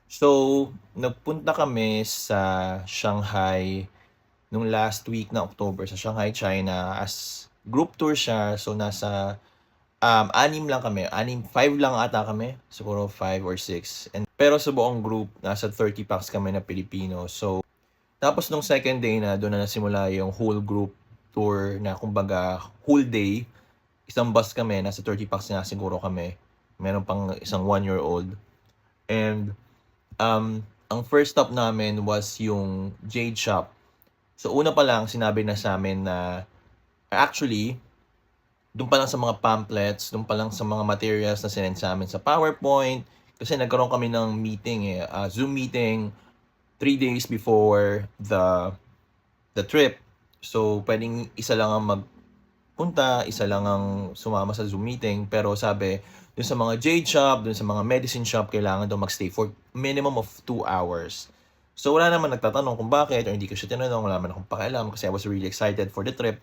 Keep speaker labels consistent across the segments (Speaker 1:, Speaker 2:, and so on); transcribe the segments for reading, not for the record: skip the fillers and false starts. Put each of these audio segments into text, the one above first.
Speaker 1: So, nagpunta kami sa Shanghai nung last week na October sa Shanghai, China as group tour siya. So, nasa 6 lang kami. 5 lang ata kami. Siguro 5 or 6. Pero sa buong group, nasa 30 packs kami na Pilipino. So, tapos nung second day na, doon na nasimula yung whole group tour na kumbaga whole day. Isang bus kami, nasa 30 packs na siguro kami. Meron pang isang 1-year-old. And ang first stop namin was yung Jade Shop. So una pa lang sinabi na sa amin na actually doon pa lang sa mga pamphlets, doon pa lang sa mga materials na sinend sa amin sa PowerPoint kasi nagkaroon kami ng meeting Zoom meeting 3 days before the trip. So pwedeng isa lang ang magpunta, isa lang ang sumama sa Zoom meeting, pero sabi dun sa mga jade shop, dun sa mga medicine shop, kailangan daw magstay for minimum of 2 hours. So wala naman nagtatanong kung bakit or hindi ko siya tinanong, wala naman akong pakialam kasi I was really excited for the trip.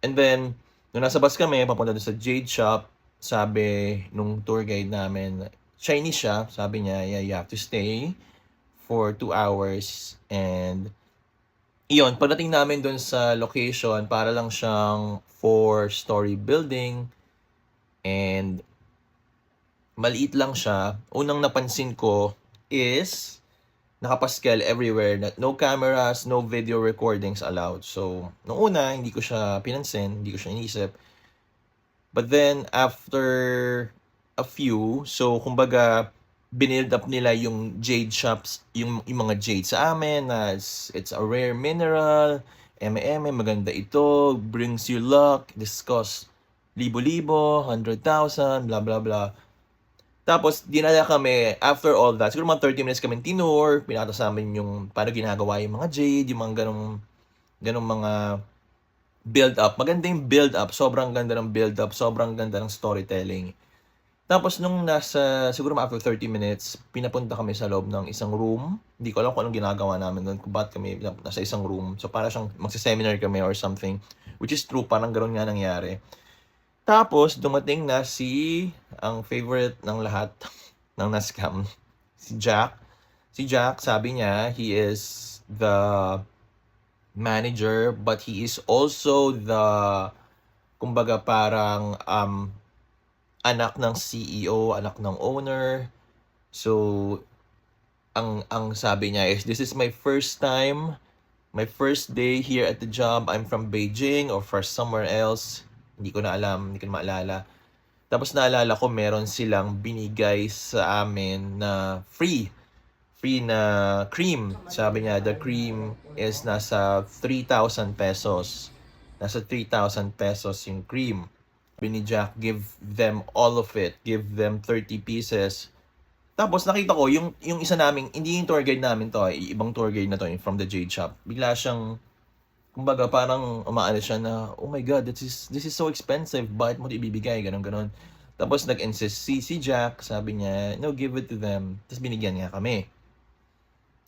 Speaker 1: And then, nung nasa bus kami, papunta doon sa Jade Shop, sabi nung tour guide namin, Chinese siya, sabi niya, yeah, you have to stay for 2 hours. And, iyon, pagdating namin doon sa location, para lang siyang 4-story building. And, maliit lang siya. Unang napansin ko is, nakapaskel everywhere na no cameras, no video recordings allowed. So, nung una, hindi ko siya pinansin, hindi ko siya inisip. But then, after a few, so kumbaga, binild up nila yung jade shops, yung mga jade sa amin, na it's a rare mineral, maganda ito, brings you luck, this costs libo-libo, 100,000, blah blah blah. Tapos, dinala kami, after all that, siguro mga 30 minutes kami tinur, pinata sa amin yung paano ginagawa yung mga jade, yung mga ganong mga build up. Maganda yung build up, sobrang ganda ng build up, sobrang ganda ng storytelling. Tapos nung siguro after 30 minutes, pinapunta kami sa loob ng isang room. Hindi ko alam kung anong ginagawa namin doon, kung bakit kami nasa isang room. So para siyang magsa-seminar kami or something, which is true, parang gano'n nga nangyari. Tapos, dumating na ang favorite ng lahat ng na-scam, si Jack. Si Jack, sabi niya, he is the manager, but he is also kumbaga parang, anak ng CEO, anak ng owner. So, ang sabi niya is, this is my first time, my first day here at the job. I'm from Beijing or from somewhere else. Hindi ko na alam, hindi ko na maalala. Tapos naalala ko meron silang binigay sa amin na free na cream. Sabi niya, the cream is nasa 3,000 pesos. Nasa 3,000 pesos yung cream. Sabi ni Jack, give them all of it. Give them 30 pieces. Tapos nakita ko, yung isa naming, hindi yung tour guide namin to, ibang tour guide na to, from the Jade Shop. Bigla siyang, kumbaga parang umaano siya na, oh my God, this is so expensive, bakit mo ito ibibigay, ganon. Tapos nag-insist si Jack, sabi niya, no, give it to them. Tapos binigyan niya kami.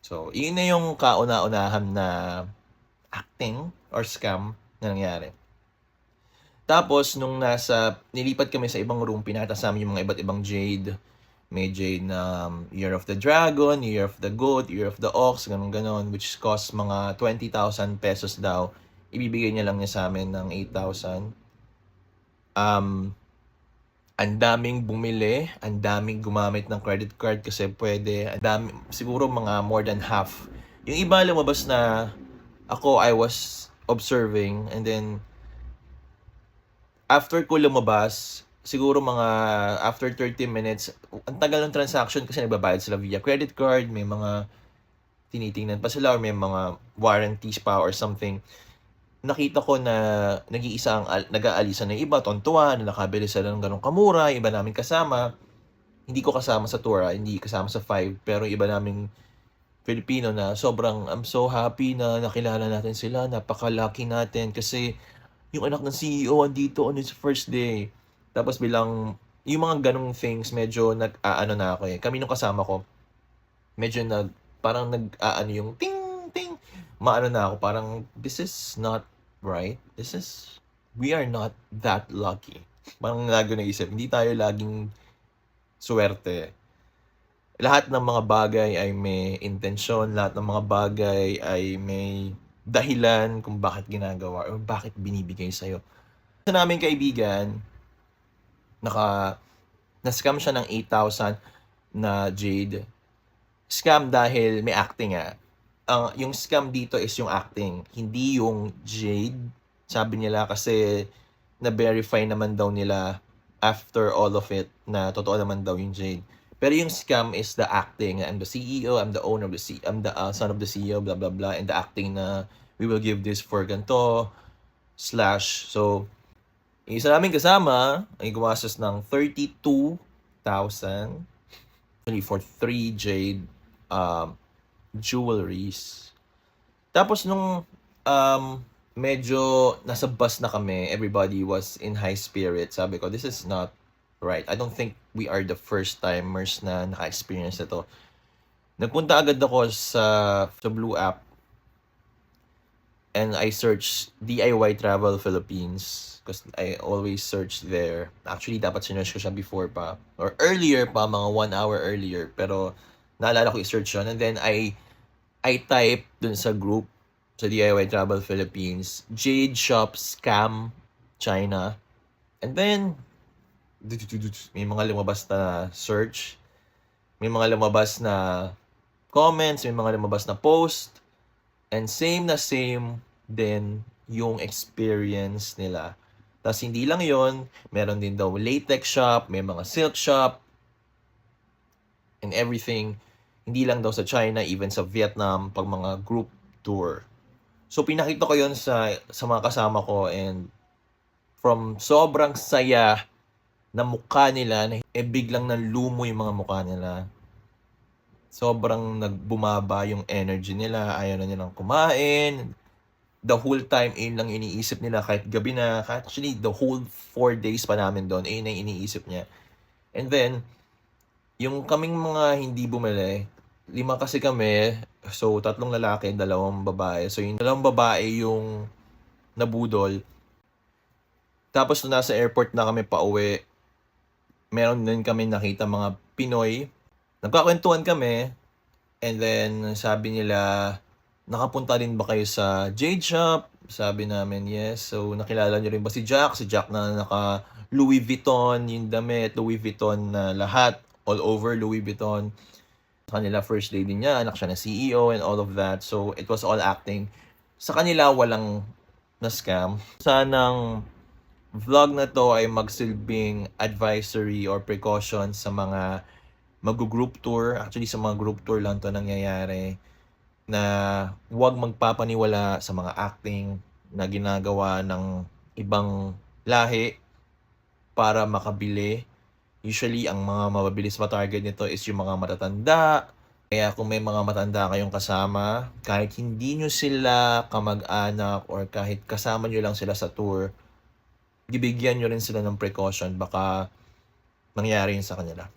Speaker 1: So, yun na yung kauna-unahan na acting or scam na nangyari. Tapos, nung nilipat kami sa ibang room, pinata sa amin yung mga iba't ibang jade. May jade na Year of the Dragon, Year of the Goat, Year of the Ox, ganon, which cost mga 20,000 pesos daw. Ibibigay niya lang niya sa amin ng 8,000. Ang daming bumili, ang daming gumamit ng credit card kasi pwede, ang dami, siguro mga more than half. Yung iba lumabas na I was observing, and then after ko lumabas, siguro mga after 30 minutes, ang tagal ng transaction kasi nagbabayad sila via credit card, may mga tinitingnan pa sila or may mga warranties pa or something. Nakita ko na nag-iisa nag-aalisa ng iba, tontuwa, na nakabili sila ng ganong kamura, iba namin kasama. Hindi ko kasama sa tour, hindi kasama sa 5, pero iba naming Filipino na sobrang, I'm so happy na nakilala natin sila, napaka-lucky natin kasi yung anak ng CEO andito on his first day. Tapos bilang, yung mga ganong things, medyo nag-aano na ako eh. Kami nung kasama ko, medyo parang nag-aano yung ting, ting. Maano na ako, parang, this is not right. We are not that lucky. Parang lagi naisip, hindi tayo laging swerte. lahat ng mga bagay ay may intensyon, lahat ng mga bagay ay may dahilan kung bakit ginagawa or bakit binibigay sa'yo. Isa naming kaibigan, na-scam siya ng 8,000 na jade. Scam dahil may acting nga. Yung scam dito is yung acting, hindi yung jade. Sabi nila kasi na-verify naman daw nila after all of it na totoo naman daw yung jade. Pero yung scam is the acting. I'm the CEO, I'm the owner of the I'm the son of the CEO, blah blah blah, and the acting na we will give this for ganito slash. So, yung isa naming kasama ay gumastos ng 32,000 for 3 jade jewelries. Tapos nung medyo nasa bus na kami, everybody was in high spirit. Sabi ko, this is not right. I don't think we are the first timers na naka-experience ito. Nagpunta agad ako sa Blue app and I searched DIY Travel Philippines because I always search there. Actually, dapat sinerch ko siya before pa or earlier pa, mga 1 hour earlier. Pero naalala ko i-search yun. And then I type dun sa group sa DIY Travel Philippines, Jade Shop Scam China. And then, may mga lumabas na search. May mga lumabas na comments. May mga lumabas na post. And same din yung experience nila. Tapos hindi lang yon, meron din daw latex shop, may mga silk shop, and everything. Hindi lang daw sa China, even sa Vietnam, pag mga group tour. So pinakita ko yon sa mga kasama ko, and from sobrang saya na mukha nila, biglang nanlumo yung mga mukha nila. Sobrang nagbumaba yung energy nila, ayaw na nilang kumain. The whole time, lang iniisip nila kahit gabi na. Actually, the whole 4 days pa namin doon, na iniisip niya. And then, yung kaming mga hindi bumili, 5 kasi kami, so 3 lalaki, 2 babae. So yung 2 babae yung nabudol. Tapos nung nasa airport na kami pauwi, meron din kami nakita mga Pinoy. Nagkakwentuhan kami, and then sabi nila, nakapunta rin ba kayo sa Jade Shop? Sabi namin, yes. So, nakilala nyo rin ba si Jack? Si Jack na naka Louis Vuitton, yung damit, Louis Vuitton na lahat, all over Louis Vuitton. Sa kanila, first day din niya, anak siya na CEO and all of that. So, it was all acting. Sa kanila, walang na-scam. Sanang vlog na to ay magsilbing advisory or precaution sa mga mag-group tour. Actually, sa mga group tour lang to nangyayari, na huwag magpapaniwala sa mga acting na ginagawa ng ibang lahi para makabili. Usually, ang mga mababilis ma-target nito is yung mga matatanda. Kaya kung may mga matanda kayong kasama, kahit hindi nyo sila kamag-anak or kahit kasama nyo lang sila sa tour, bibigyan nyo rin sila ng precaution, baka mangyari yun sa kanila.